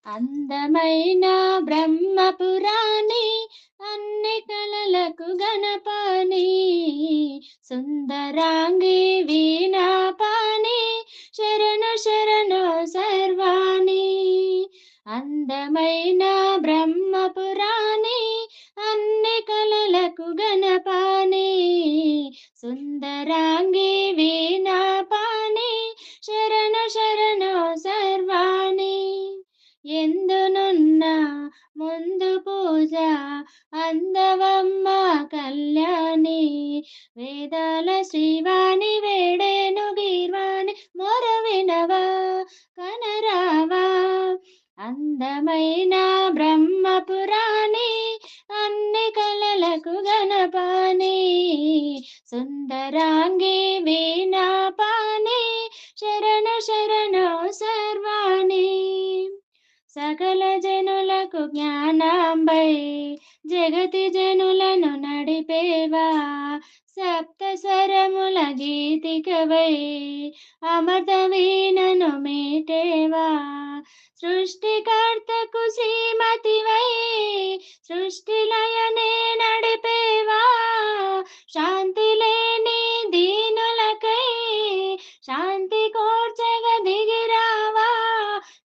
అందమైన బ్రహ్మపురాణి, అన్ని కలలకు గణపాని, సుందరాంగి వీణాపాని, శరణు శరణు సర్వాణి. అందమైన బ్రహ్మపురాణి, అన్ని కలలకు గణపాని, సుందరాంగి వీణాపాని, శరణు శరణు సర్వాణి. ఎందునున్న ముందు పూజ అందవమ్మ కళ్యాణి, వేదాల శ్రీవాణి వేడేను గీర్వాణి, మొర వినవా కనరావా. అందమైన బ్రహ్మపురాణి, అన్ని కలలకు గణపాని, సుందరాంగి వీణాపాని, శరణు శరణు సర్వాణి. సకల జనులకు జ్ఞానాంబై, జగతి జనులను నడిపేవా, సప్త స్వరముల గీతికవై, అమృత వీణను మీటేవా. సృష్టికర్తకు శ్రీమతివై, సృష్టి లయనే నడిపేవా, శాంతి లేని దీనులకై, శాంతి కోర్చగ దిగిరావా.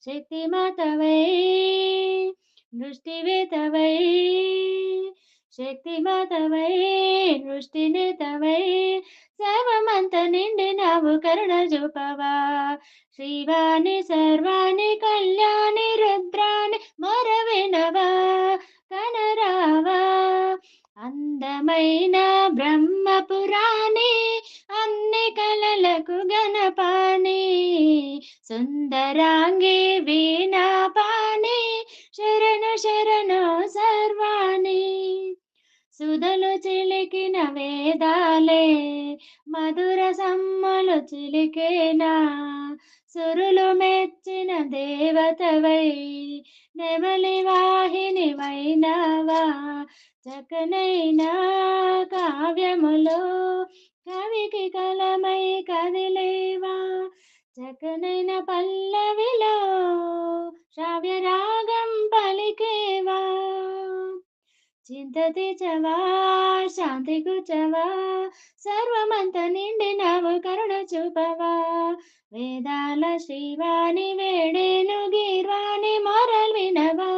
శక్తిమాతవై దృష్టివేతవై, శక్తిమాతవై దృష్టినేతవై, సర్వమంత నిండినావు కరుణ చూపవా. శ్రీవాణి సర్వాణి కళ్యాణి రుద్రాణి, మొర వినవా కనరావా. అందమైన బ్రహ్మపురాణి, అన్ని కలలకు గణపాని, సుందరాంగి వీణాపాని, శరణు శరణు సర్వాణి. సుధలు చిలికిన వేదాలే, మధుర సమ్మలు చిలికేనా, సురులు మెచ్చిన దేవతవై, నెమలి వాహిని వైనావా. చకనైనా కావ్యములో కవికి కలమై కదిలేవా, చకనైన పల్లవిలో శ్రావ్య రాగం పలికేవా. చింత తీర్చవా శాంతి కూర్చవా, సర్వమంత నిండినావు కరుణ చూపవా. వేదాల శ్రీవాణి వేడేను గీర్వాణి, మొరల్ వినవా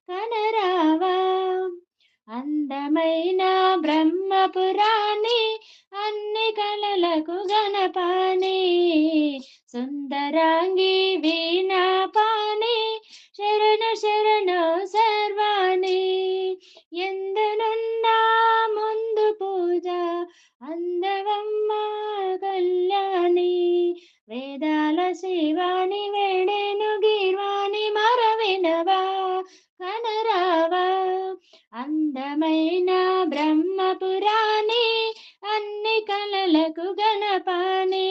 కనరావా. అందమైన బ్రహ్మపురాణి, అన్ని కలలకు గణపాని, సుందరాంగి వీణాపాని, శరణు శరణు సర్వాణి. ఎందునున్నా ముందు పూజ అందవమ్మ కళ్యాణి, వేదాల శ్రీవాణి వేడేను గీర్వాణి, మొర వినవా కనరావా. అందమైన బ్రహ్మపురాణి, అన్ని కలలకు గణపాని,